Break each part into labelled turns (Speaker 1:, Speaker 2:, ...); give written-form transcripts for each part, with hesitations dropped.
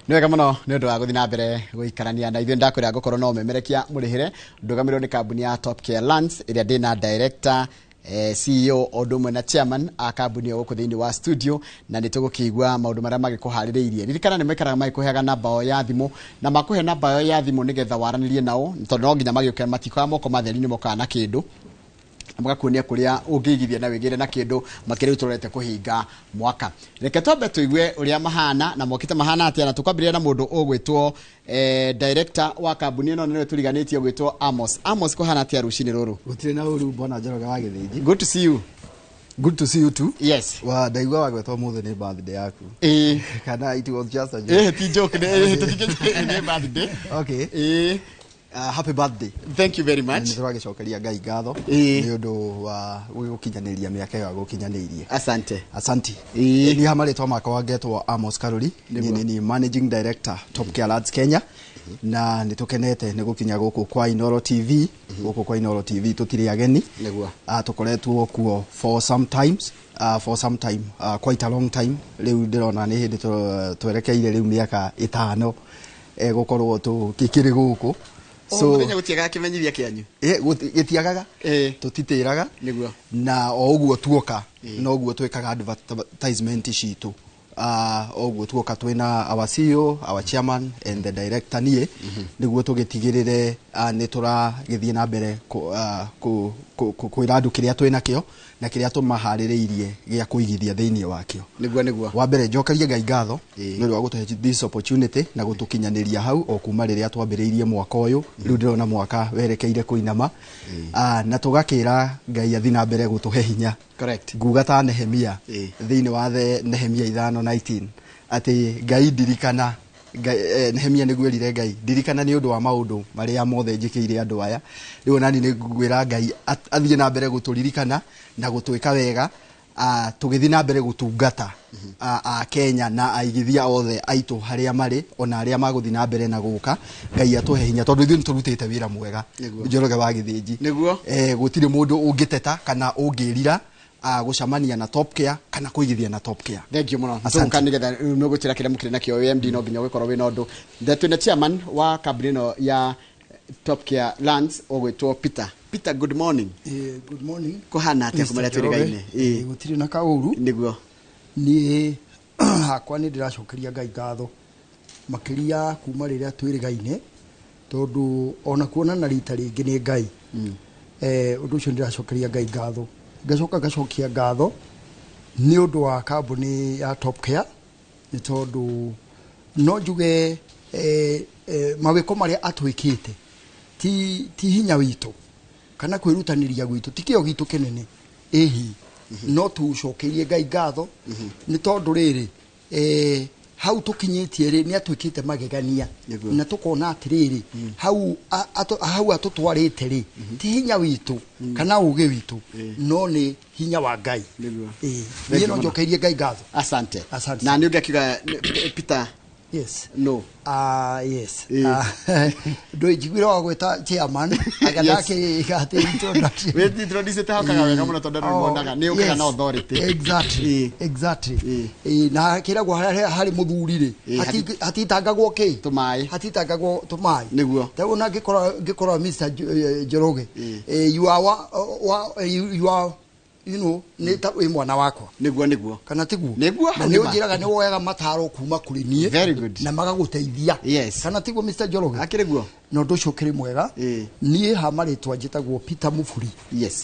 Speaker 1: Nĩ wega mũno nĩ ũndũ wa gũthiĩ na mbere gũikarania na ithuĩ ndakwĩra ngũkorwo no memerekia mũrĩhĩre ndũgamĩrĩrwo nĩ kambuni ya Top Care Lands ĩrĩa ndĩna director CEO ũndũ ũmwe na chairman a kambuni ĩyo gũkũ thĩinĩ wa studio na nĩ tũgũkĩigua maũndũ marĩa magĩkũharĩrĩirie. Ririkana nĩ maikaraga magĩkũheaga namba yao ya thimũ na makũhe namba yao ya thimũ nĩgetha waranĩrie nao tondũ no nginya magĩũke matikoya moko matheri-inĩ mokaga na kĩndũ magakuonia kũrĩa ũngĩigithia na wĩgĩre na kĩndũ makĩrĩa tũrete kũhinga mwaka. Reke twambe tũigue ũrĩa mahana na mokĩte mahana atĩa na tũkwambĩrĩria na mũndũ ũgwĩtwo director wa kambuni ĩno nĩwe tũriganĩtie ũgwĩtwo Amos. Amos kũhana atĩa rũcinĩ rũrũ?
Speaker 2: Gũtirĩ na ũru Bwana Njoroge wa Gĩthĩnji.
Speaker 1: Good to see you.
Speaker 2: Good to see you too.
Speaker 1: Yes.
Speaker 2: Wa ndaigua wagwetwo mũthĩ nĩ birthday yaku. Kana it was just a
Speaker 1: joke. Ti joke nĩ birthday.
Speaker 2: Okay. Happy birthday.
Speaker 1: Thank you very much.
Speaker 2: Nĩ tũragĩcokeria Ngai ngatho nĩ ũndũ wa gũkinyanĩria mĩaka ĩyo gũkinyanĩirie.
Speaker 1: Asante.
Speaker 2: Niĩ hamarĩtwa makwa ngetwo Amos Karuri. Ni managing director Top Care Lands Kenya. Na nĩ tũkenete nĩ gũkinya gũkũ kwa Inooro TV. Gũkũ kwa Inooro TV tũtirĩ ageni. Tũkoretwo kuo for some time, quite a long time. Rĩu ndĩrona nĩ hĩndĩ twerekeire rĩu mĩaka 5 gũkorwo tũkĩkĩrĩ gũkũ.
Speaker 1: So mũthenya gũtiagaga kĩmenyithia kĩanyu
Speaker 2: gĩtiagaga tũtitĩraga na o ũguo tuoka no ũguo twĩkaga advertisement citũ ũguo tuoka twĩna our CEO, our chairman and the director niĩ nĩguo tũgĩtigĩrĩre nĩ tũragĩthiĩ na mbere kwĩra andũ kĩrĩa twĩna kĩo na kĩrĩa tũmaharĩrĩirie gĩa kũigithia thĩinĩ wakĩo.
Speaker 1: Nĩguo
Speaker 2: wa mbere njokarie Ngai ngatho nĩ ũndũ wa gũtũhe this opportunity na gũtũkinyanĩria hau o kuma rĩrĩa twambĩrĩirie mwaka ũyũ rĩu ndĩrona mwaka werekeire kũinama na tũgakĩra Ngai athi na mbere gũtũhe hinya.
Speaker 1: Correct.
Speaker 2: Nguga ta Nehemia thĩinĩ wa Nehemia 5:19 atĩ Ngai ndirikana Nehemia nĩguo erire Ngai ndirikana nĩ ũndũ wa maũndũ marĩa mothe njĩkĩire andũ aya rĩu nani nĩ ngwĩra Ngai athiĩ na mbere gũtũririkana na gũtwĩka wega tũgĩthiĩ na mbere gũtungata a Kenya na aigithia othe aitũ harĩa marĩ ona arĩa magũthiĩ na mbere na gũka Ngai atũhe hinya tondũ ithuĩ nĩ tũrutĩte wĩra mwega. Njoroge wa Gĩthĩnji gũtirĩ mũndũ ũngĩteta kana ũngĩrira gũcamania na Top Care kana kũigithia na Top Care.
Speaker 1: Thank you mũno. Tũka nĩgetha nĩ gũtira kĩrĩa mũkĩrĩ nakĩo MD no nginya gũkorwo wĩna ũndũ. Twĩna chairman wa kambuni ĩno ya Top Care Lands ũgwĩtwo Peter. Peter, good morning.
Speaker 3: Good morning.
Speaker 1: Kũhana atĩa kumara twĩrĩgaine?
Speaker 3: Gũtirĩ na kaũru.
Speaker 1: Nĩguo.
Speaker 3: Niĩ hakwa nĩ ndĩracokeria Ngai ngatho makĩria kuma rĩrĩa twĩrĩgaine tondũ ona kuonana rita rĩngĩ nĩ Ngai. Ũndũ ũcio ndĩracokeria Ngai ngatho. Ngacokia ngatho nĩ ũndũ wa kambuni ya Top Care nĩ tondũ no njuge mawĩko marĩa atwĩkĩte ti hinya witũ kana kwĩrutanĩria gwitũ ti kĩo gitũ kĩnene no tũcokeirie Ngai ngatho nĩ tondũ rĩrĩ hau tũkinyĩtie rĩ nĩ atwĩkĩte magegania na tũkona atĩrĩrĩ hau atũtwarĩte rĩ ti hinya witũ kana ũgĩ witũ no nĩ hinya wa Ngai. Niĩ no njokeirie Ngai ngatho.
Speaker 1: Asante. Na nĩ ũngĩkiuga Peter?
Speaker 3: Yes.
Speaker 1: No.
Speaker 3: Yes. Ndoi njiguire wa gwĩta chairman agatake gate introduction.
Speaker 1: Wait, introduce ta hakaga wega mũno tondũ nĩ monaga nĩ ũkaga na authority.
Speaker 3: Exactly. Na kĩragwo harĩ mũthuri rĩ hatitangagwo kĩ
Speaker 1: tũmaĩ
Speaker 3: hatitangagwo tũmaĩ
Speaker 1: nĩguo
Speaker 3: taguo na ngĩkora Mr. Njoroge you are you know nĩ ta wĩ mwana wakwa
Speaker 1: nĩguo
Speaker 3: kana tiguo
Speaker 1: na
Speaker 3: nĩ ũnjĩraga nĩ woyaga mataro kuma kũrĩ niĩ
Speaker 1: very good
Speaker 3: na magagũteithia kana tiguo Mr. Njoroge
Speaker 1: akĩrĩguo
Speaker 3: no ũndũ ũcio kĩrĩ mwega niĩ hamarĩtwa njĩtagwo Peter Mũburi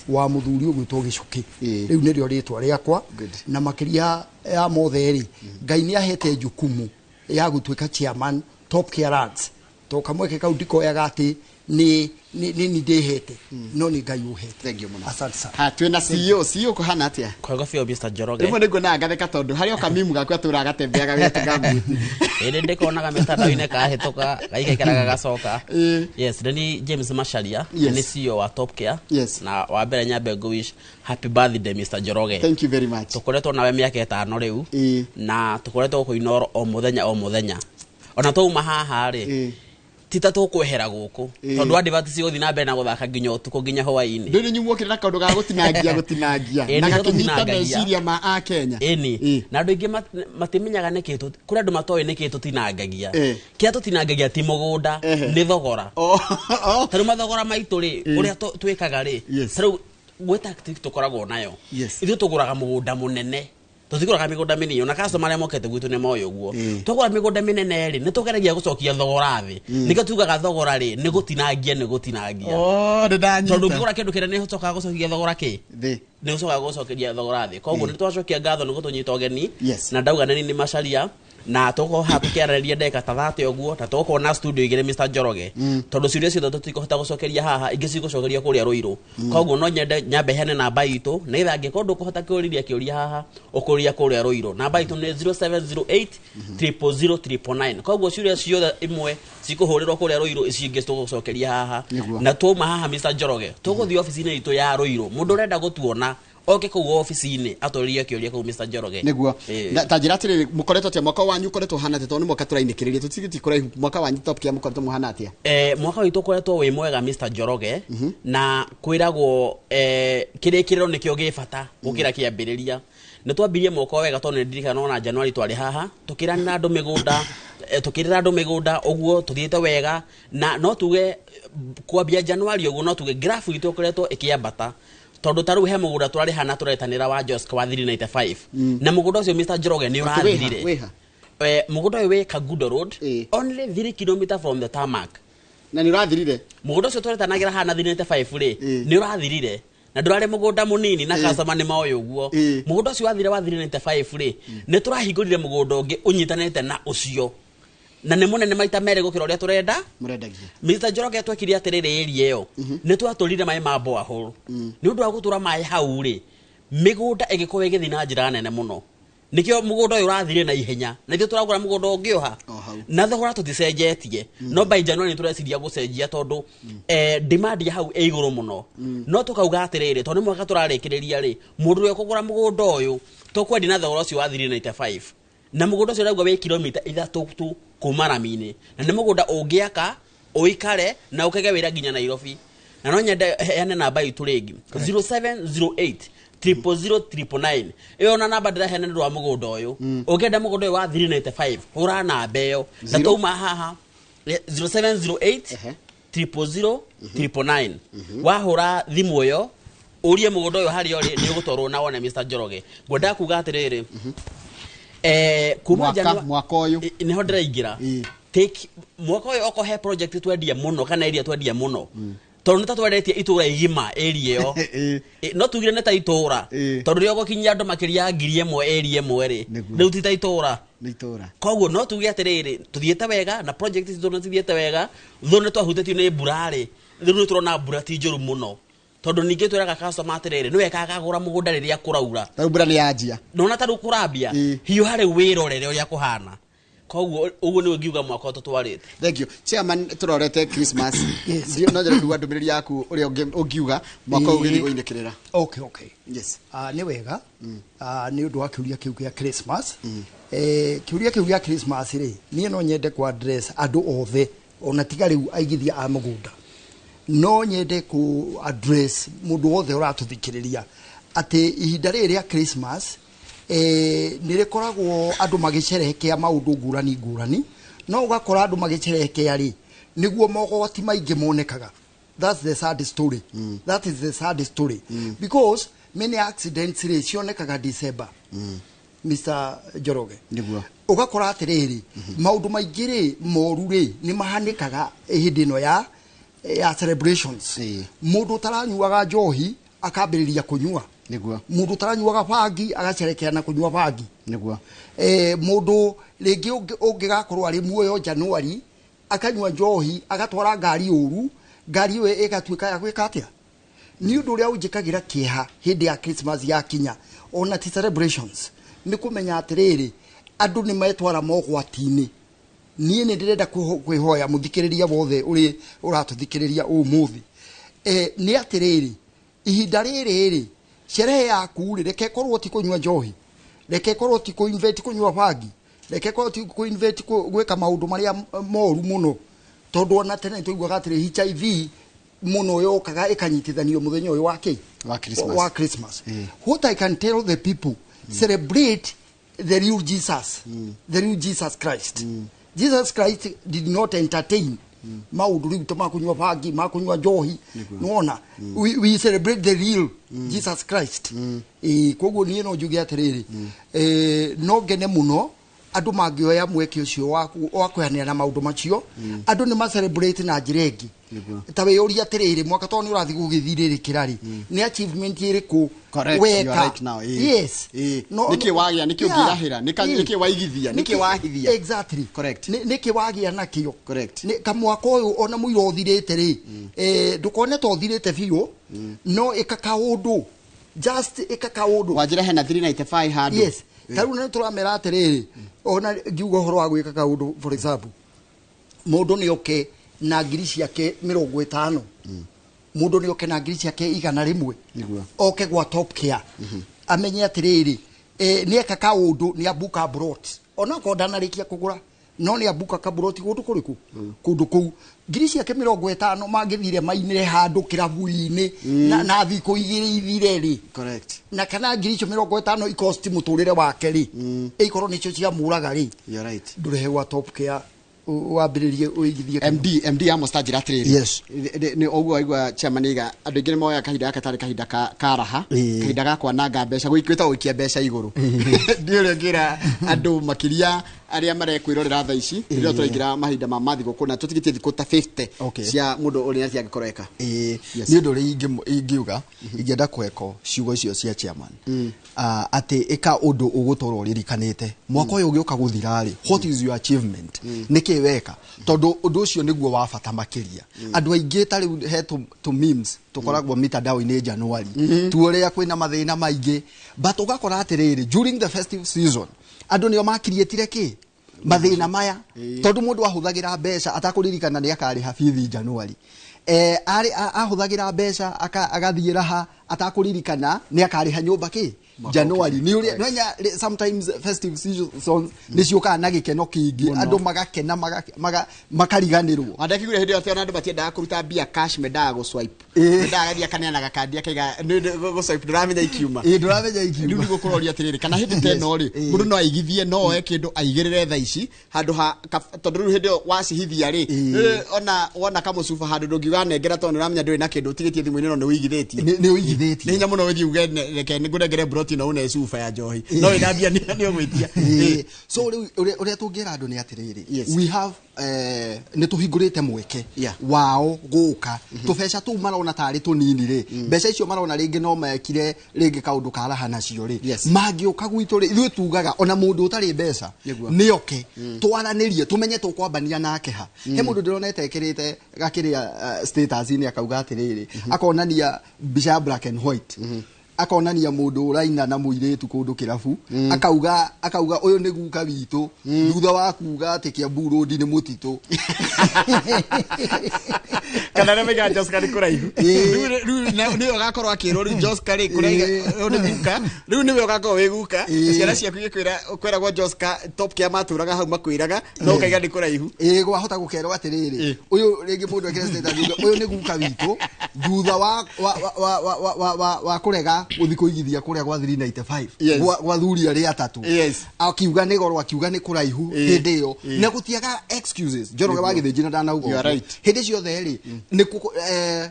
Speaker 3: wa mũthuri ũgwĩtwo Gĩcũkĩ rĩu nĩrĩo rĩtwa rĩakwa na makĩria ya mothe rĩ Ngai nĩ ahete jukumu ya gũtuĩka chairman Top Care Lands to kamweke kau ndikoyaga atĩ ni ndĩhete no nĩ Ngai ũhete.
Speaker 1: Thank you mũno.
Speaker 3: Asante sana.
Speaker 1: Twĩna CEO kũhana atĩa?
Speaker 4: Kwega biũ Mr. Njoroge.
Speaker 1: Rĩmwe nĩguo na ngatheka tondũ harĩa oka mimu gaku atũra gatembeaga wetũga mbuti.
Speaker 4: Ĩrĩ ndĩkonaga mĩtandao-inĩ kahĩtũka gaikaikaraga gacoka. Yes, ni James Macharia ni CEO wa Top Care. Na wa mbere nyambe ngũwish happy birthday Mr. Njoroge.
Speaker 1: Thank you very much.
Speaker 4: Tũkoretwo nawe mĩaka 5 rĩu na tũkoretwo kũ Inooro o mũthenya ona twauma haha rĩ tita tukwehera guku tondu adivati cio thina mbere na guthaka nginya utuko nginya hwaini
Speaker 1: ndini nyumo kire na kaundu ga gutinagia na gakinyita meciria ma a Kenya
Speaker 4: eni na andu ingi matimenyaga ni kitu kuri andu matoe ni kitu tinangagia kia tutinangagia ti mugunda ni thogora taru mathogora maitu ri uria twikaga ri taru gweta tukoragwo nayo ithu tuguraga mugunda munene tutiguraga migunda minini ona customer mokete gwitu ne moyo guo tugura migunda minene ri ni tugeragia gucokia thogora thi niko tugaga thogora ri ni gutinagia tondu ngura kindu kire ni hocoka gucokia thogora ki thi ni gucoka gucokia thogora thi koguo ni twacokia ngatho ni gutunyita ugeni na ndauga nani ni macaria na toko hatu kiarĩria ndeka ta 30 oguo ta toko na studio igire Mr Njoroge tondu ciuria ciothe tutikohota gucokeria haha ingi cigucokeria kuria Ruiru koguo no nyende nyambe hene namba itu na ithange kondu kuhota kiuriria kiuria haha ukuria kuria Ruiru namba itu ni 0708 0000999 koguo ciuria ciothe imwe cikuhurirwo kuria Ruiru icingi tugucokeria haha na tuma haha Mr Njoroge tuguthi office-ini itu ya Ruiru mundu urenda gutuona oke ku office-ini atoria kiuria ku Mr Njoroge
Speaker 1: niguo ta njira atiri mukoretwo tia mwaka wanyu ukoretwo hanate tondu mwaka turainekiririe tutigiti kuraihu mwaka wanyu top kia mukoretwo muhanatia
Speaker 4: mwaka witu ukoretwo wi mwega Mr Njoroge na kwiragwo kirikiriro nikio gifata gukira kiambiriria ni twambirie mwaka wega tondu ndirikana na January twari haha tukirana andu migunda tukirira andu migunda oguo tuthiete wega na no tuge kwambia January oguo no tuge graph itu ukoretwo ikiambata tondu taru he mugunda turari hana turetanira wa Josk wa 395 na mugunda ucio Mr Njoroge ni urathirire mugunda uyu wi Kagudo Road only 3 km from the tarmac
Speaker 1: na ni urathirire
Speaker 4: mugunda ucio turetanagira hana 395 ri ni urathirire na ndurare mugunda munini na customer ni maoyo uguo mugunda ucio wathire wa 395 ri ni turahingurire mugunda ungi unyitanete na ucio na ne munene maita mere gukira uria turenda
Speaker 1: murendagia
Speaker 4: Mr Njoroge twekire atirire area iyo ni twaturire mai ma borehole ni undu wa gutura mai hau ri migunda igikorwo igithi na njira nene muno nikio mugunda uyu urathire na ihenya na ithu turagura mugunda ungioha na thogora tuticenjetie no by January tureciria gucenjia tondu demand ya hau iguru muno no tukauga atirire tondu mwaka turarikiriria ri mundu uyu kugura mugunda uyu tukwendi na thogora ucio wa 395 na mugunda ucio ragwa we kilomita 3 tu kuma Ramine na ni mugunda ungiaka uikare na ukege wira nginya Nairobi na no nyende hene namba itu ringi 0708 0000999 iyo na namba ndira hene ndwa mugunda uyu ungenda mugunda uyu wa 395 hura namba iyo na tuma haha 0708 0000999 wahura thimu iyo urie mugunda uyu hari ori ni ugutwarwo na wone Mr Njoroge ngwenda kuga atiriri kuma January
Speaker 1: mwaka uyu
Speaker 4: niho ndiraingira take mwaka uyu oko he project twendia muno kana area twendia muno tondu tatweretie itura igima area yo no tugire neta itura tondu ryo gokinya andu makiria 1000 area imwe ri riu ti itura
Speaker 1: ni itura
Speaker 4: koguo no tuge atiriri tuthiete wega na project icio no tuthiete wega thone twahutetio ni burare riu turona bura ti njuru muno tondu ninge tweraga customer atiriri niwe kagagura mugunda riria kuraura
Speaker 1: tarubura ni yanjia
Speaker 4: nona taru kurambia hiyo hari wirorere uria kuhana koguo uguo ni ngiuga mwaka ututwarite
Speaker 1: thank you chairman turorete Christmas ndio no njira kuwa ndumiriri yaku uria ungiuga mwaka ugithi guinekirira
Speaker 3: okay
Speaker 1: yes
Speaker 3: ni wega ni undu wa kiuria kiu kia Christmas kiuria kiu kia Christmas ri ni no nyende ku address andu othe ona tiga riu aigithia a mugunda no nyende ku address mundu wothe uratuthikiriria ati ihinda riri ria Christmas nirikoragwo andu magicerehekea maundu ngurani no ugakora andu magicerehekea ri niguo mogoti maingi monekaga that's the sad story that is the sad story because many accidents ri cionekaga December Mr Njoroge
Speaker 1: niguo
Speaker 3: ugakora atiriri maundu maingi ri moru ri ni mahanikaga hindi no ya celebrations mundu taranyuaga njohi akambiriria kunyua
Speaker 1: niguo
Speaker 3: mundu taranyuaga bangi agacerekea na kunyua bangi
Speaker 1: niguo
Speaker 3: mundu ringi ungigakorwo ari muoyo January akanyua njohi agatwara ngari uru ngari iyo igatuika ya gwika atia ni undu uria unjikagira kieha hindi ya Christmas ya kinya ona ti celebrations ni kumenya atiriri andu ni metwara mogwatini nie ni ndirenda kwihoya muthikiriria wothe uri uratuthikiriria umuthi ni atiriri ihinda riri sherehe yaku ri reke korwo ti kunywa njohi reke korwo ti kuinvest kunywa bangi reke korwo ti kuinvest gweka maundu maria moru muno tondu ona tene tuiguaga atiri HIV muno yokaga ikanyitithanio muthenya uyu wa Christmas. What I can tell the people, celebrate the real Jesus, the real Jesus Christ. Jesus Christ did not entertain maundu riu to makunywa bangi makunywa njohi nona we celebrate the real Jesus Christ. Koguo nie no njuge atiriri no ngene muno andu mangioya mweke ucio wa kwehanira na maundu macio andu ni ma celebrate na njiregi tawe yuri atiriri mwaka to ni urathi gugithiririkira ri ni achievement iriku
Speaker 1: weka right now
Speaker 3: yes
Speaker 1: no niki wagia niki ungirahira niki waigithia niki wahithia
Speaker 3: exactly
Speaker 1: correct
Speaker 3: niki wagia nakio
Speaker 1: correct
Speaker 3: ni kamwaka uyu ona muiro uthirite ri ndukone to thirite biu no ikaka undu just ikaka undu
Speaker 1: wajira hena 395 handu
Speaker 3: yes taru na turamera atiriri ona ngiugo horo wa gwika kaundu for example mundu ni oke na ngiri ciake 50 mundu ni oke na ngiri ciake 100 oke gwa Top Care amenye atiriri ni eka kaundu ni abuka brot ona ko ndanarikia kugura no ni abuka kabroti gundu kuriku kundu ku ngiri ciake 50 mangithire mainire handu kirabu-ini na thiko igiri ithire ri
Speaker 1: correct
Speaker 3: na kana ngiri 50 ikost muturire wake ri ikorwo nicio cia muraga ri
Speaker 1: you're right
Speaker 3: ndurehe wa Top Care wambiririe uigithie
Speaker 1: MD amos tajira atiriri
Speaker 3: yes
Speaker 1: ni oguo aigua chamaniga andu ingi ni moya kahinda gatari kahinda karaha kahinda gakwa nanga mbeca gwikita uikia mbeca iguru ndiure ngira andu makiria aria marekwirorera tha ici ndio turaingira mahinda ma mathigo kuna tutigitie thiko ta 50 cia mundu uri atia gikoreka
Speaker 2: ni undu ri ingiuga ingienda kweko ciugo icio cia chairman ati ika undu ugutorwo ririkanite mwaka uyu ugiuka guthira ri what is your achievement niki weka tondu undu ucio niguo wa bata makiria andu aingi tari he to memes tukoragwo mitandao-ini January tuorea kwina mathina maingi but ugakora atiriri during the festive season andu nio makirietire ki mathina maya tondu mundu ahuthagira mbeca atakuririkana ni akari hafithi January ari ahuthagira mbeca agathiira ha atakuririkana ni akari ha nyumba ki January ni uri nwenya sometimes festive seasons ni ciuka na gikeno kingi andu magakena makariganirwo
Speaker 1: andakigure hindi yo andu batiendaga kuruta bia cash mendaga go swipe mendaga thia kanena na gakandi akaiga go swipe duramenya ikiuma
Speaker 2: duramenya ikiuma
Speaker 1: riu niguo kuroria atiriri kana hindi teno ri mundu no aigithie no oe kindu aigirire tha ici handu ha tondu riu hindi wacihithia ri ona wona kamucuba handu ndungiuga nengera tondu uramenya nduri na kindu utigitie thimu-ini no ni uigithitie
Speaker 2: ni uigithitie
Speaker 1: ni nya muno withi uge reke ngurengere broti na una cuba ya njohi no inambia ni ogwitia
Speaker 2: so uri tungira andu ni atiriri we have ni tuhingurite mweke wao guka tubeca tu marona tari tunini ri mbeca icio marona ringi no mekire ringi kaundu karaha nacio ri mangiuka gwitu ri ithu tugaga ona mundu utari mbeca ni oke twaranirie tumenye tukwambania nake ha he mundu ndironete ekirite gakiria status ni akauga atiriri akonania bicha black and white akonania mundu uraina na muiretu kundu kirabu akauga uyu ni guka witu thutha wa kuga ati Kiambu Road ni mutitu
Speaker 1: kana na mega Joska ni kuraihu riu ni ugakorwo akirwo riu Joska ri kuraiga ni guka riu ni ugakorwo wi guka ciana ciaku ikwiragwo Joska Top Care maturaga hau makwiraga no kaiga ni kuraihu
Speaker 2: gwahota gukerwo atiriri uyu ringi mundu ekire status uyu ni guka witu thutha wa kurega uthi kuigithia kuria gwa 395 gwa thuri ari atatu akiuga ni goro akiuga ni kuraihu hindi yo na gutiaga excuses Njoroge wagithijina ndanauga hindi ciothe ri ni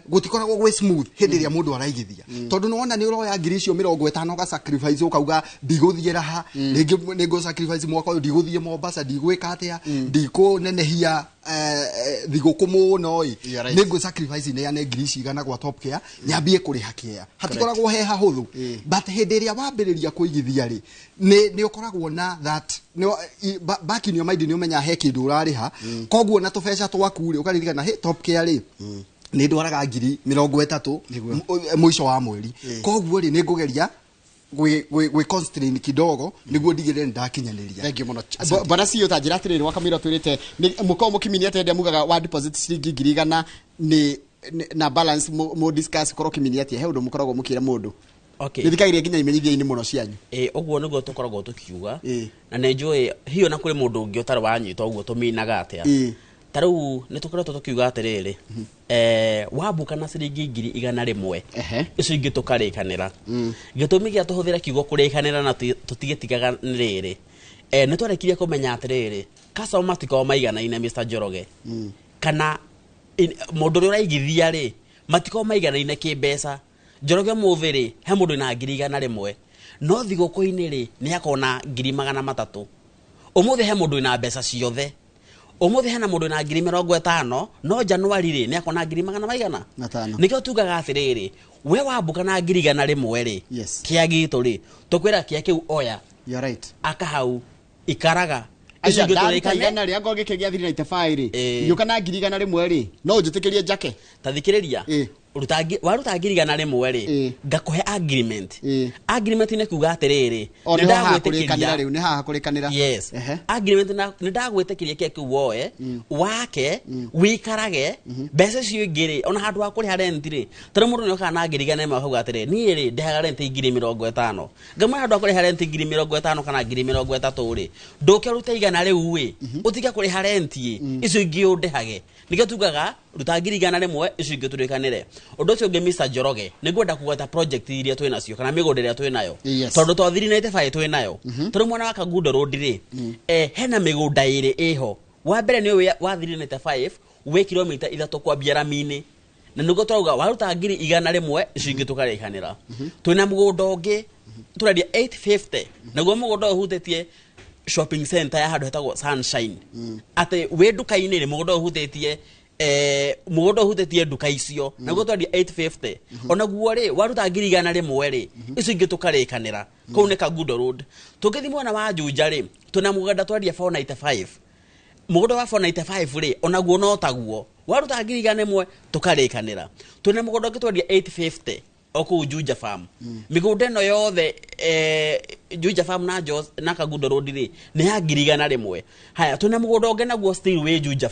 Speaker 2: gutikoragwo gwe smooth hindi ria mundu araigithia tondu nona ni uroya ngiri cio 50 ga sacrifice ukauga ndiguthiera ha ringi ni go sacrifice mwaka uyu ndiguthiye Mombasa ndigwika atia ndiko nenehia thiguku muno ni go sacrifice ne ane ngiri cigana gwa Top Care nyambie kuriha kia hatikoragwo he hahuthu but hindi ria wambiriria kuigithia ri ni ukoragwo na that back in your mind ni umenya he kindu urariha koguo na tubeca twaku ri ukaririkana he Top Care ri ni ndwaraga ngiri 30 mwisho wa mweri koguo ri ni ngugeria gwe constraint kidogo niguo ndigire ndakinyaniria
Speaker 1: thank you muno bana sio tajira atiriri wakamira twirite muko mukimini atende mugaga wa deposit ciringi 100 ni na balance mo discuss koro kimini atia he undu mukoragwo mukira mundu
Speaker 4: okay
Speaker 1: nithikagire nginya imenyithia-ini muno cianyu
Speaker 4: oguo niguo tukoragwo tukiuga na nenjoe hiyo na kuri mundu ungi utari wanyita oguo tuminaga atia Taru nitukoretwo tukiuga atiriri wabuka na ciringi 100,000 icio ingi tukarikanira gitumi gia tuhuthira kiugo kurikanira na tutigitigaga niriri nitwarekirie kumenya atiriri customer matiko maiganaine Mr. Njoroge kana mundu uri uraigithia ri matiko maiganaine kimbeca Njoroge muthiri he mundu na 100,000 no thiguku-ini ri ni akona 300,000 umuthi he mundu na mbeca ciothe umuthi hena mundu na 50,000 no Januari ri ni akona 100,000 nikio tugaga atiriri we wabuka na 100,000 ri kia gitu ri tukwira kia kiu oya
Speaker 1: you're right
Speaker 4: akahau ikaraga
Speaker 1: acha ndagana ri ango gikigia 395 ri yuka na 100,000 ri no njitikirie njake
Speaker 4: tathikiriria waruta 100,000 ri ngakuhe agreement ne kuga atiriri
Speaker 1: ndagwitikiria riu ni haha kurikanira
Speaker 4: yes agreement ni ndagwitikiria kia kiu woe wake wikarage mbeca cio ingiri ona handu wa kuri rent ri tara mundu ni kana 100,000 hau atiriri ni ri ndehaga rent 50,000 ngamwe handu wa kuri rent 50,000 kana 30,000 ri ndoke ruta igana riu wi utiga kuri rent icio ingi undehage nikio tugaga ruta 100,000 icio ingi turikanire undu ucio ungi Mr. Njoroge nigwenda kugweta project iria twina cio kana migunda iria twinayo tondu to 395 twinayo turi mwana wa Kagundo Road ri hena migunda iri iho wa mbere ni wa 395 we kilomita 3 kwambia Ramini na niguo twauga waruta 100,000 icio ingi tukarikanira twina mugunda ungi turendia 850 naguo mugunda uhutetie shopping center ya handu hetagwo Sunshine ate we duka-ini ri mugunda uhutetie mugunda uhutetie duka icio naguo twendia 850 ona guo ri waruta 100,000 ri icio ingi tukarikanira kuu ni Kagundo Road tukithi mwana wa Juja ri tuna mugunda twendia 495 mugunda wa 495 ri ona guo no taguo waruta 100,000 tukarikanira tuna mugunda ungi twendia 850 oku Juja Farm migunda no yothe Juja Farm na Jos na Kagundo Road ri ni ya 100,000 haya tuna mugunda ungi naguo still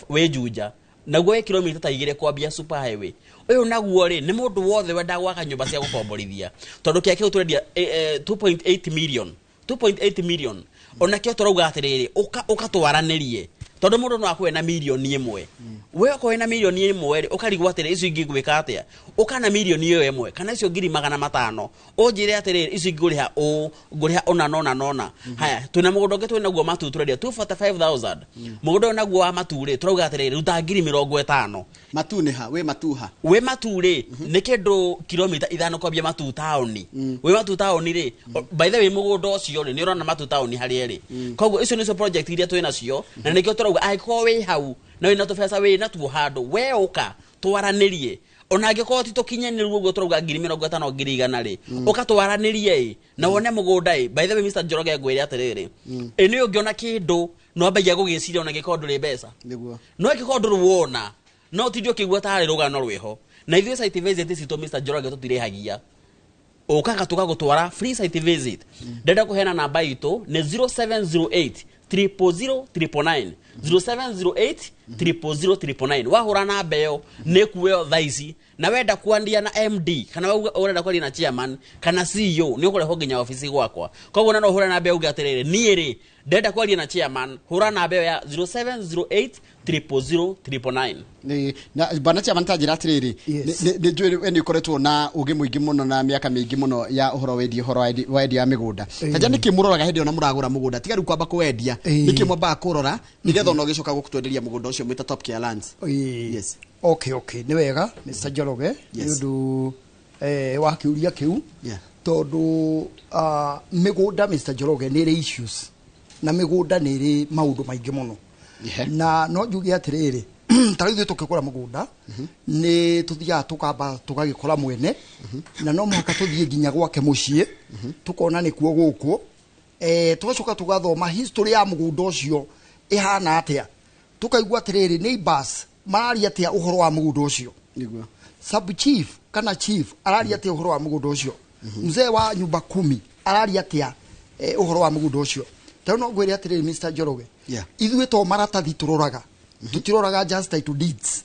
Speaker 4: we Juja naguo kilomita ta 2 kwambia super highway uyu naguo ri ni mundu wothe wenda gwaka nyumba cia gukomborithia tondu kia kiu turendia 2.8 million ona kio turauga atiriri uka twaranirie tondu mundu no akwe na milioni 1 we akwe na milioni 1 ri ukarigwa atiri icio ingi gwika atia ukana milioni iyo 1 kana icio 500,000 unjire atiriri icio inguriha ona haya tuna mugunda ungi twinaguo matu turendia 245,000 mugunda naguo wa matu ri turauga atiriri ruta 50,000
Speaker 1: matu ni ha
Speaker 4: we matu ri ni kindu kilomita 5 kwambia matu town we matu town ri by the way mugunda ucio ni urona matu town hari eri koguo icio nicio project iria twina cio na nikio turauga aiko we hau na wina tubesa we na tu handu we uka twaranirie ona angiko ti tukinyaniru uguo turauga 50,000 100,000 ri uka twaranirie na wone mugunda by the way Mr. Njoroge ngwire atiriri ni ungiona kindu no ambagia gugiciria ona gikondo ri mbeca
Speaker 1: niguo
Speaker 4: no gikondo ruona no ti ndio kigwa tari rugano rwiho na ithuĩ site visit citũ Mr. Njoroge tutirehagia ukaga tukagutwara free site visit ndenda kuhena namba itu ni 0708 00009 0708 wahura na mbeo nikuwe thaici na wenda kuandia na MD kana urenda kwaria na chairman kana CEO ni ukureho nginya ofisi gwakwa koguo na no hura na mbeo ugatirire niiri ndenda kwaria na chairman hura na mbeo ya 0708 00009
Speaker 1: ni na bana chairman tajira atiriri ni njwe ni ukoretwo na ugi muingi muno na miaka mingi muno ya uhoro wedia migunda kaja niki muroraga hindi ona muragura mugunda tiga ru kwamba kwendia niki mwamba kurora nigetha no gicoka gukutwenderia mugunda ucio mwita Top Care Lands
Speaker 3: yes okay ni wega Mr. Njoroge ndu wakiuria kiu tondu migunda Mr. Njoroge ni ri issues na migunda ni ri maundu maingi muno na no njugi atiriri tarithu tukikora mugunda ni tuthia tukamba tugagikora mwene na no mwaka tuthie ginya gwake mucie tukona ni kuo guku tugacoka tugathoma history ya mugunda ucio ihana atia tukaigua atiriri neighbors mararia atia uhoro wa mugunda ucio
Speaker 1: niguo
Speaker 3: sub chief kana chief araria atia uhoro wa mugunda ucio mzee wa nyumba 10 araria atia uhoro wa mugunda ucio tayo no gwire atiriri Mr. Njoroge ithuĩ to maratathi turoraga tutiroraga just title deeds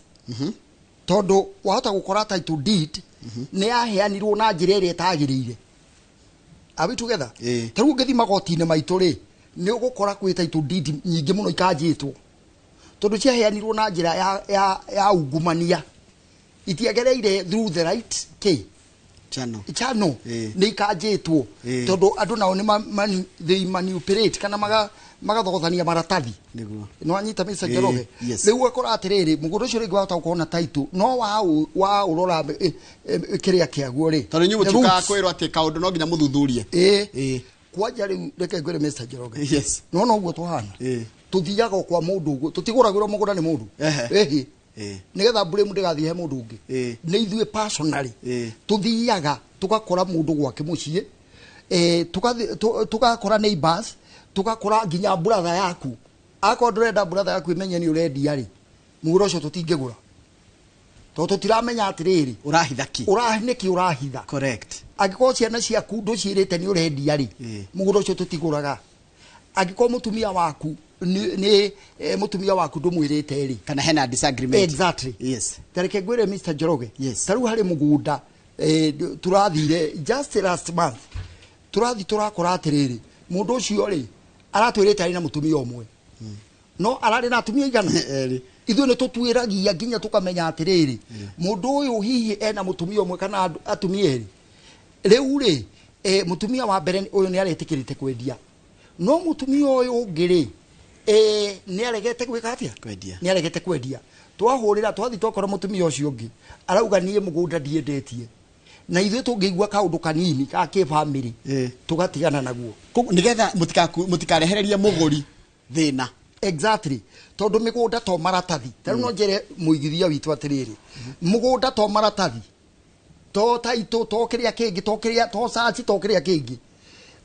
Speaker 3: tondu wahota gukora title deed ni yaheanirwo na njira iria itagirire abi together taru ngithi magoti-ini maitu ri ni ugukora kwi title deed nyingi muno ikanjitwo tondu ciaheanirwo na njira ya ungumania itiagereire through the right channel ni ikanjitwo tondu andu nao ni they manipulate kana magathogothania maratathi no anyita Mr. Njoroge riu akora atiriri mugundu ucio ringi wahota gukorwo na title no wa urora kiria kiaguo ri
Speaker 1: tondu nyu mutuka kwirwo ati kaundu no nginya muthuthurie
Speaker 3: kwanja riu reke ngwire Mr. Njoroge no uguo tuhana tuthiaga kwa mundu uguo tutiguragirwo mugunda ni mundu nigetha blame ndigathie he mundu ungi ni ithue personally tuthiaga tugakora mundu gwake mucii tugakora neighbors tugakora nginya brother yaku akwa ndurenda brother yaku imenye ni urendia ri mugura ucio tutingigura to tutiramenya atiriri urahitha
Speaker 1: correct
Speaker 3: agiko ciana ciaku nducirite ni urendia ri mugura ucio tutiguraga agiko mutumia waku ni mutumia waku ndumwirite ri
Speaker 1: kana hena disagreement
Speaker 3: exactly tareke ngwire Mr. Njoroge taru hari mugunda turathire just last month turakora atiriri mundu ucio ri aratwirite ari na mutumia umwe no arari na atumia igana ithu ni tutwiragia nginya tukamenya atiriri mundu uyu hihi ena mutumia umwe kana atumia eri riu ri mutumia wa mbere uyu ni aretikirite kwendia no mutumia uyu ungiri ni aregete gwika atia ni aregete kwendia twahurira twathi twakora mutumia ucio ungi arauga nie mugunda ndiendetie na ithuĩ tũngĩigua kaũndũ kanini ka kĩ-family tũgatigana naguo
Speaker 1: nigetha mutikarehererie mũgũri thĩna
Speaker 3: exactly tondu migunda to maratathi taru no njere muigithia witu atiriri mugunda to maratathi to taito to kiria kingi to kiria to sachi to kiria kingi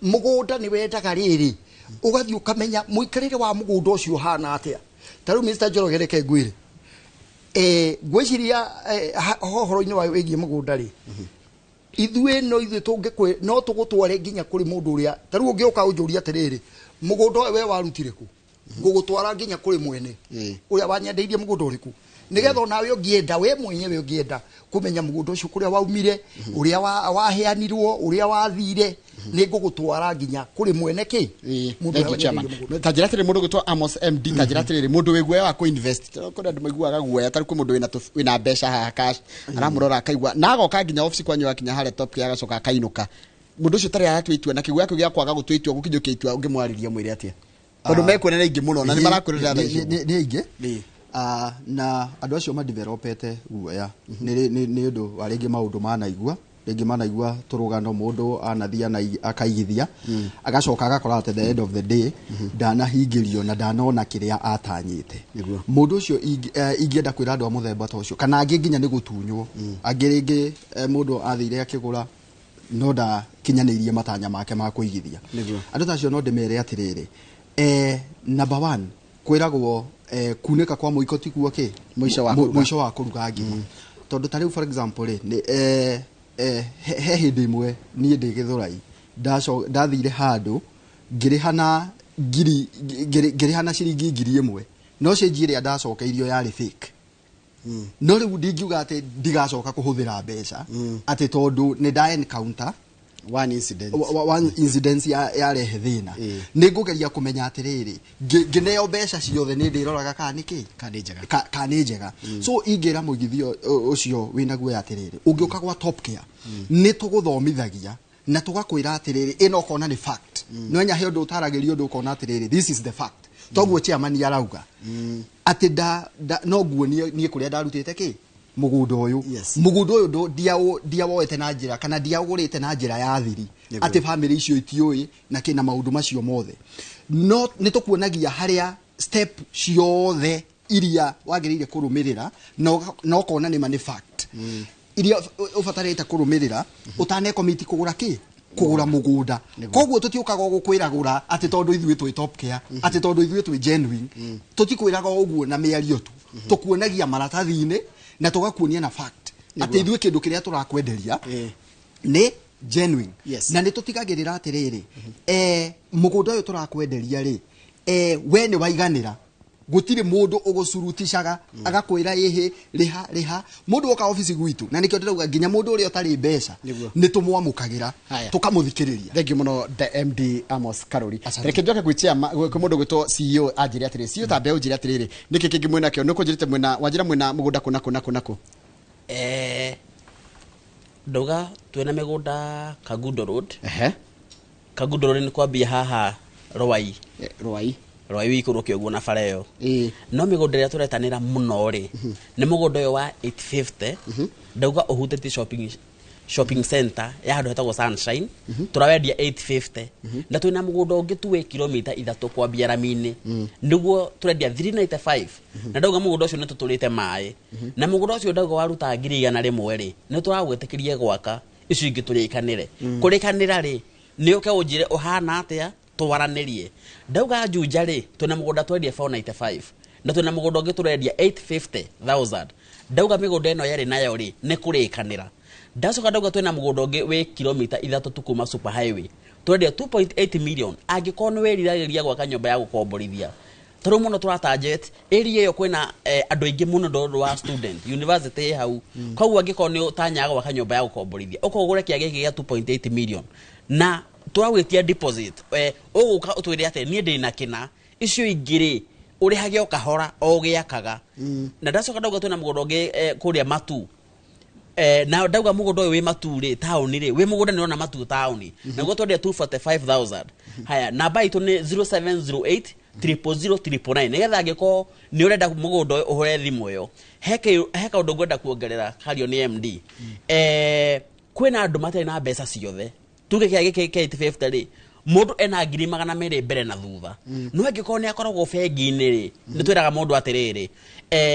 Speaker 3: mugunda ni wendaga riri ugathi ukamenya muikarire wa mugunda ucio hana atia taru Mr. Njoroge reke ngwire gwiciria horo-ini wa wigie mugunda ri ithue no ithu tungikwe no tugutware nginya kuri mundu uria taru ungioka unjuria atiriri mugunda we warutire ku ngugutwara nginya kuri mwene uria wanyendeirie mugunda uriku nigetha nawe ungienda we mwenyewe ungienda kumenya mugunda ucio kuria waumire uria waheanirwo uria wathire ni ngugutwara nginya kuri mwene ki
Speaker 1: mundu tajira tiri mundu gitwa Amos MD tajira tiri mundu wigwe wa ku invest ko ndu maiguaga guoya tari ku mundu wina mbeca haha cash aramurora akaigua nagoka nginya office kwanyu akinya hare top ya gacoka akainuka mundu ucio tari aratwitua na kigwa gya kwaga gutwitua gukinjukitua ungimwariria mwire atia tondu mekwene ingi muno na ni marakwirira
Speaker 2: ni ingi na andu acio ma developete guoya ni undu wa ringi maundu manaigua turugano mundu anathia na akaigithia agacoka agakora at the end of the day ndanahingirio na ndanona kiria atanyite mundu ucio ingienda kwira andu a muthemba ta ucio kana angi nginya ni gutunywo angi ringi mundu athire akigura no nda kinyanirie matanya make ma kuigithia andu ta acio no ndimere atiriri number 1 kwiragwo kunika kwa muiko tikuo ki mwisho wa kuruga ngima tondu tariu for example ni he hindi imwe nie ndi Githurai ndathire handu ngirihana ngirihana ciringi 1000 no cenjire ndacokeirio yari fake no riu ndingiuga ati ndigacoka kuhuthira mbeca ati tondu ni nda encounter
Speaker 1: one
Speaker 2: incident yarehe thina ningugeria kumenya atiriri ngineo mbeca ciothe ni ndiroraga kana niki kana njega so ingira muigithio ucio wina guo atiriri ungiuka gwa Top Care ni tuguthomithagia na tugakwira atiriri ino kona ni fact no nya he undu utaragirio undu kona atiriri this is the fact toguo chairman yarauga ati no guo nie kuria ndarutite ki mugunda uyu mugunda uyu ndiawoete na njira kana ndiagurite na njira ya thiri ati family icio itioi na kina maundu macio mothe no nitukuonagia haria step ciothe iria wagirire kurumirira no kona ni mani fact iria ufatarite kurumirira utane committee kugura ki kugura mugunda koguo tutiukaga gukwiragura ati tondu ithuĩ twi Top Care ati tondu ithuĩ twi genuine tutikwiraga uguo na miario tu tukuonagia maratathi-ini na tugakuonia na fact ati ithuĩ kindu kiria turakwenderia ni genuine na ni tutigagirira atiriri mugunda uyu turakwenderia ri we ni waiganira gutire mundu ugucurutishaga agakwira ihi riha mundu oka office gwitu na nikio ndirauga nginya mundu uri otari mbeca ni tumwamukagira tukamuthikiriria.
Speaker 1: Thank you muno MD Amos Karuri. Reke njoke gwitia kwa mundu gwitwo CEO anjire atiri CEO tambe unjire atiri niki kingi mwena kio nuko njirite mwena wanjira mwena mugunda kunako
Speaker 4: ndoga twena migunda Kagundo Road. Kagundo Road ni kwambia haha Rwai wikuru kioguo na fareo no migunda ria turetanira muno ri ni mugunda yo wa 850 ndoga uhutete shopping center ya handu hetagwo Sunshine turawendia 850 na twina mugunda ungi tuwe kilomita 3 kwambia Ramini niguo turendia 395 na ndoga mugunda ucio nitutulite mai na mugunda ucio ndoga waruta 100 rimwe ri ni turagwetikirie gwaka icio ingi turikanire kurikanira ri ni uke unjire uhana atia twaranirie ndauga Juja ri twina mugunda twendia 495 na twina mugunda ungi turendia 850,000 ndauga migunda eno yari nayo ri ni kurikanira ndacoka ndauga twina mugunda ungi we kilomita 3 tukuma super highway twendia 2.8 million angikono weriragiria gwaka nyumba ya gukomborithia turu muno turatarget area yo kwina andu ingi muno ndondo wa student university hau kwa angikono tanyaga gwaka nyumba ya gukomborithia ukogure kiage gia 2.8 million na turawĩtia deposit uguka utwire ate nie ndina kina icio ingiri urihage okahora o giakaga na ndacoka ndauga twina mugunda ungi kuria Matu na ndauga mugunda uyu wi Matu ri town ri wi mugunda ni ona Matu town na go twendia 245,000 haya namba itu ni 0708 000 nigetha ngiko ni urenda mugunda uyu uhure thimu yo heka undu ngwenda kuongerera hario ni MD kwina andu matari na mbeca ciothe tuge kiage ke 850 ri mundu ena 200 mbere na thutha no angiko ni akoragwo bengi-ini ri ni twiraga mundu atiriri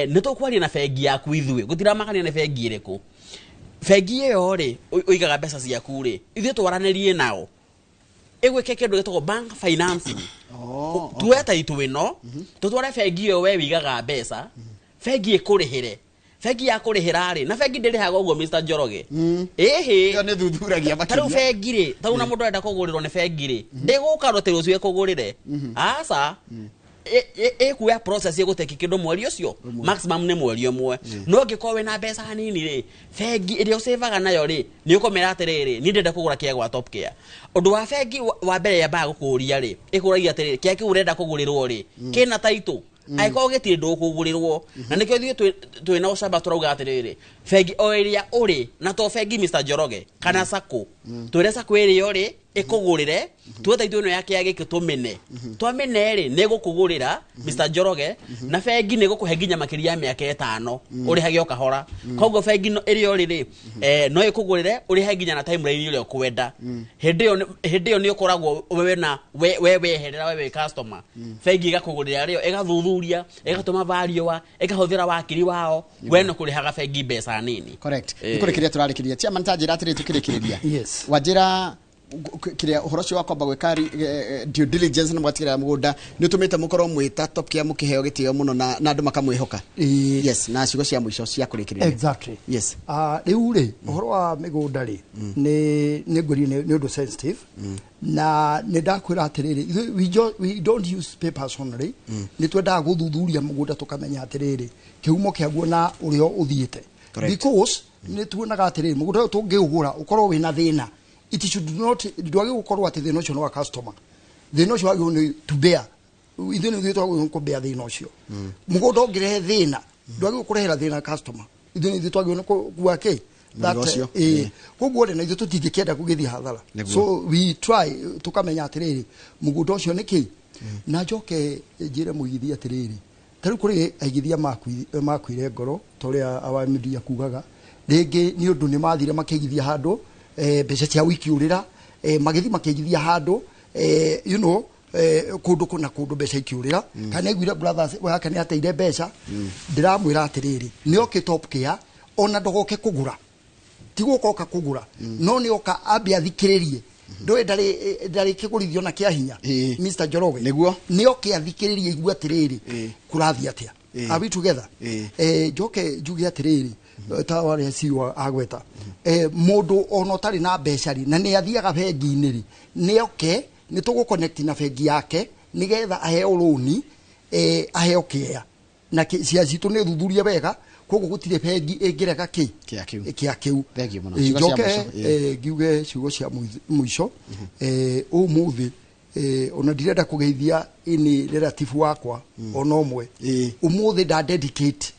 Speaker 4: ni tukwaria na bengi yaku ithui gutira makania na bengi iriku bengi iyo ri uigaga mbeca ciaku ri ithui twaranirie nao egweke kindu gitagwo bank financing tueta itwino tutware bengi iyo we wigaga mbeca bengi ikurihire bengi ya kurihira ri na bengi ndirihaga uguo Mr Njoroge
Speaker 1: yo ni thuthuragia
Speaker 4: makiria taru bengi ri taru na mundu enda kugurirwo ni bengi ri ndiguka rote ucio kugurire asa kuya process ya guteki kindu mweri ucio maximum ni mweri umwe no ngikowe na mbeca hanini ri bengi irio saveaga nayo ri ni ukomera atiriri ni ndenda kugura kia gwa Top Care undu wa bengi wa mbere ya ba gukuria ri ikuragia atiriri kia ki urenda kugurirwo ri kina taito aiko gitire ndu kugurirwo na nikyo thie twina ucamba turauga atiriri bengi o iria uri na to bengi Mr Njoroge kana sako twire sako iria uri ikugurire tuota itwe no yake yage kitumene twamene ri ne gukugurira Mr Njoroge na bengi ne gukuhe nginya makiria miaka 5 uri hagio kahora koguo bengi no iria uri ri no ikugurire uri he nginya na timeline ile kwenda hindi yo ni ukoragwo wewe na wewe herera wewe customer bengi igakugurira rio igathuthuria igatuma value ikahuthira wakiri wao we no kurihaga bengi mbeca nini
Speaker 1: correct ikurikiria turarikiria tia mantajira atiri tukirikiria
Speaker 3: yes
Speaker 1: wajira kiria uhoro cio wakomba gwikari due diligence na mwatikira mugunda ni utumite mukoro mwita Top Care mukiheo gitio muno na andu makamwihoka yes na cigo cia mwisho cia kurikiria
Speaker 3: exactly
Speaker 1: yes
Speaker 3: riu ri uhoro wa migunda ri ni ngori ni undu sensitive na ni ndakwira atiriri we don't use papers only ni twenda guthuthuria mugunda tukamenya atiriri kihumo kiaguo na urio uthiite because ni tuonaga atiriri mugunda tungigura ukorwo wina thina it should not ndwage gukorwo ati thina ucio no customer thina ucio wage ni to bear ithino thitwa ko bear thina ucio mugunda ongirehe thina ndwage gukurehera thina customer ithino thitwa no kuake that koguo na ithu tutingikenda kugithia hathara so we try tukamenya atiriri mugunda ucio niki na njoke njire muigithia atiriri taru kuri aigithia makwire ngoro toria awamedia kugaga ringi ni undu ni mathire makigithia handu mbeca cia wiki urira magithi makigithia handu you know kundu kuna kundu mbeca ikiurira kana igwira brothers wake ni ateire mbeca ndiramwira atiriri ni oke Top Care ona ndogoke kugura tigukoka kugura no ni oka ambia thikiririe ndoe ndari kigurithio na kia hinya Mr Njoroge
Speaker 1: niguo
Speaker 3: ni oke athikiririe igua atiriri kurathi atia are we together joke njugi atiriri tawari siwa agweta mundu ono tari na mbeca ri na ni athiaga bengi-ini ri ni oke ni tugu connect na bengi yake nigetha aheo loan aheo kĩea na cia citũ nĩ thuthuria wega koguo gũtirĩ bengi ĩngĩrega kĩa kĩu njoke ngiuge ciugo cia mũico ũmũthĩ ona ndirenda kũgeithia ini relative wakwa ona ũmwe ũmũthĩ nda dedicate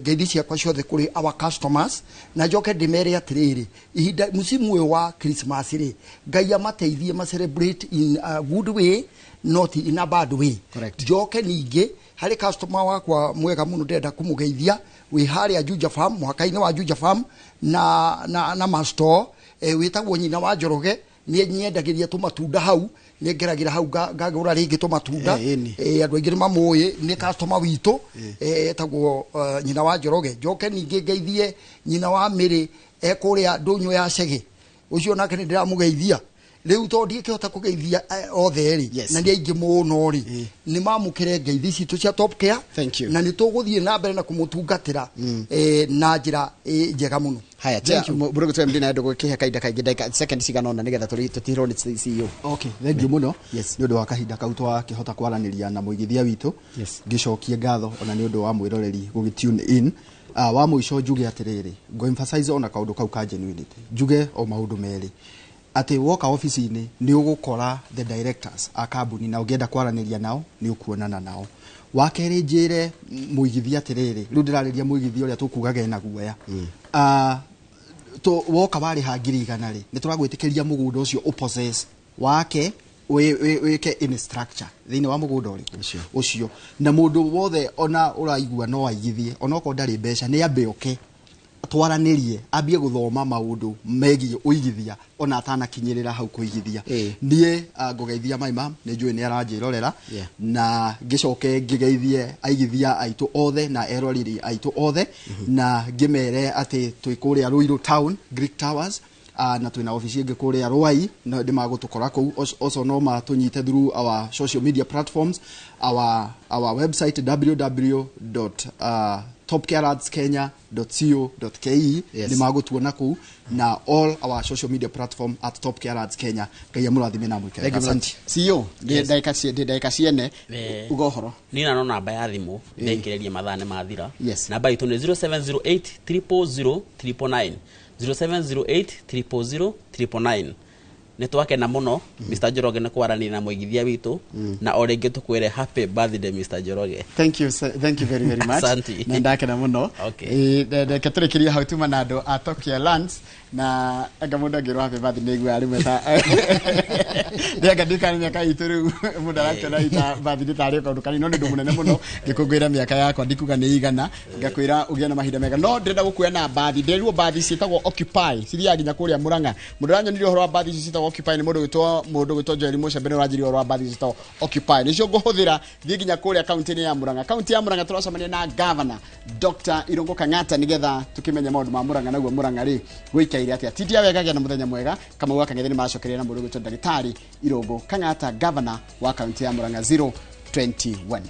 Speaker 3: ngeithi ciakwa ciothe kũrĩ our customers na njoke ndĩmere atĩrĩrĩ ihinda musimu ũyũ wa Christmas rĩ Ngai amateithie ma celebrate in a good way not in a bad way. Njoke ningĩ harĩ customer wakwa mwega mũno ndenda kũmũgeithia wĩ harĩa Juja Farm mwaka-inĩ wa Juja Farm na master wĩtagwo nyina wa Njoroge nĩ nyendagĩria tũmatunda hau nĩ ngeragĩra hau ngagũra rĩngĩ tũmatunda andũ aingĩ nĩ mamũĩ nĩ customer witũ etagwo nyina wa Njoroge. Njoke ningĩ ngeithie nyina wa Mĩrĩ kũrĩa Ndũnyũ ya Cege ũcio nake nĩ ndĩramũgeithia rĩu to ndingĩhota kũgeithia othe rĩ na nĩ aingĩ mũno rĩ nĩ mamũkĩre ngeithi citũ cia Top Care na nĩ tũgũthiĩ na mbere na kũmũtungatĩra na njĩra njega mũno.
Speaker 1: Haya, bro gũtwe mdina ndo gũkĩhe kahinda kaingĩ ndagĩka second cigana ũna nĩgetha tũtirwo nĩ CEO.
Speaker 2: Okay, thank you mũno nĩ ũndũ wa kahinda kau twakĩhota kwaranĩria na mũigithia witũ ngĩcokie ngatho ona nĩ ũndũ wa mwĩroreri gũgĩtune in. Wa mũico njuge atĩrĩrĩ ngo emphasize ona kaũndũ kau ka genuinity njuge o maũndũ merĩ ati woka office-inĩ nĩ ũgũkora the directors a kambuni na ũngĩenda kwaranĩria nao nĩ ũkuonana nao. Wakerĩ njĩre mũigithia atĩrĩrĩ rĩu ndĩrarĩria mũigithia ũrĩa tũkugaga na guoya woka warĩ ha 100 rĩ nĩ tũragwĩtĩkĩria mũgũnda ũcio ũpossess wake wĩke in structure thĩinĩ wa mũgũnda ũcio na mũndũ wothe ona ũraigua no aigithie ona okorwo ndarĩ mbeca nĩ ambe oke twaranĩrie ambie gũthoma maũndũ megiĩ ũigithia ona atanakinyĩrĩra hau kũigithia niĩ ngũgeithia maima nĩ njũĩ nĩ aranjĩrorera na ngĩcoke ngĩgeithie aigithia aitũ othe na eroreri aitũ othe na ngĩmere atĩ twĩ kũrĩa Ruiru Town Greek Towers na twina ofisi ĩngĩ kũrĩa Rwai na ndĩmagũtũkora kũu also no matũnyite through our social media platforms our website www.topcareadskenya.co.ke ndĩmagũtuona kũu na all our social media platform at Top Care Ads Kenya. Ngai amũrathime na mwĩkĩre. Asante.
Speaker 1: CEO ndagĩka ciene ugohoro
Speaker 4: nina no namba ya thimũ ndekererie mathane mathira namba itu nĩ 0708 000 999 0708 000 999. Nĩ twakena mũno Mr. Njoroge nĩ kwaranĩria na mũigithia witũ na o rĩngĩ tũkwĩre happy birthday Mr. Njoroge.
Speaker 1: Thank you very very much. Na ndakena mũno. Ndeke tũrĩkĩrie hau tuma na andũ a Top Care Lands na anga mũndũ angĩrwo happy birthday nĩguo arĩ meta ndĩanga ndikana mĩaka itũ rĩu mũndũ arakena ita birthday tarĩ kaũndũ kanini no nĩ ũndũ mũnene mũno ngĩkũngũĩra mĩaka yakwa ndikuga nĩ igana ngakwĩra ũgĩe na mahinda mega no ndĩrenda gũkuoya na bathi ndĩrwo bathi ciĩtagwo Occupy cithiaga nginya kũrĩa Mũrang'a mũndũ aranyonirie ũhoro wa bathi ciĩtagwo Occupy nĩ mũndũ gwĩtwo Joel Mucembe nĩ ũranjirie ũhoro wa bathi ciĩtagwo Occupy nĩcio ngũhũthĩra thiĩ nginya kũrĩa kaunti-inĩ ya Mũrang'a. Kaunti ya Mũrang'a tũracemania na Governor Dr. Irungu Kang'ata nĩgetha tũkĩmenye maũndũ ma Mũrang'a naguo Mũrang'a rĩ gũikaire atĩa. Titia wega gĩa na mũthenya mwega kama waka ngetheni macokeria na mũndũ gwĩtwo Ndagĩtarĩ Irungu Kang'ata Governor wa kaunti ya Mũrang'a 021.